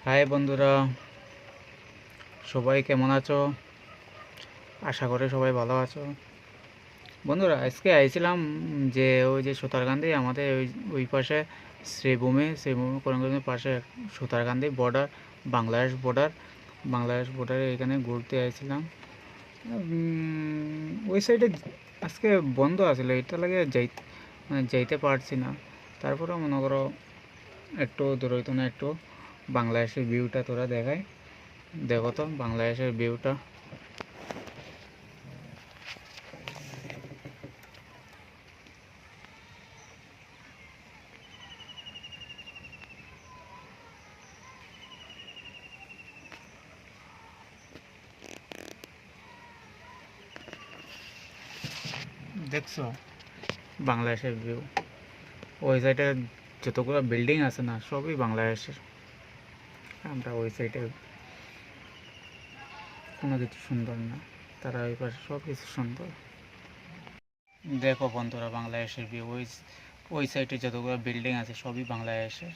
High বন্ধুরা, সবাই কেমন আছো? আশা করি সবাই ভালো আছো। বন্ধুরা, আজকে আইছিলাম যে ওই যে সুতারকান্দি আমাদের ওই ওই পাশে শ্রীভূমি করণগঞ্জের পাশে সুতারকান্দি বর্ডার, বাংলাদেশ বর্ডারে এখানে ঘুরতে আইছিলাম। ওই সাইডে আজকে বন্ধ আছিল, এটা লাগে যাইতে পারছি না। তারপরে মনে করো একটু দূরইতো না, একটু বাংলাদেশের ভিউটা তোরা দেখায়। দেখো তো বাংলাদেশের ভিউটা দেখছো? বাংলাদেশের ভিউ, ওই সাইডে যতগুলো বিল্ডিং আছে না, সবই বাংলাদেশের। আমরা ওই সাইডে কোনো কিছু সুন্দর না, তারা ওই পাশে সব কিছু সুন্দর। দেখো বন্ধুরা, বাংলাদেশের ভিউ, ওই ওই সাইডে যতগুলো বিল্ডিং আছে সবই বাংলাদেশের।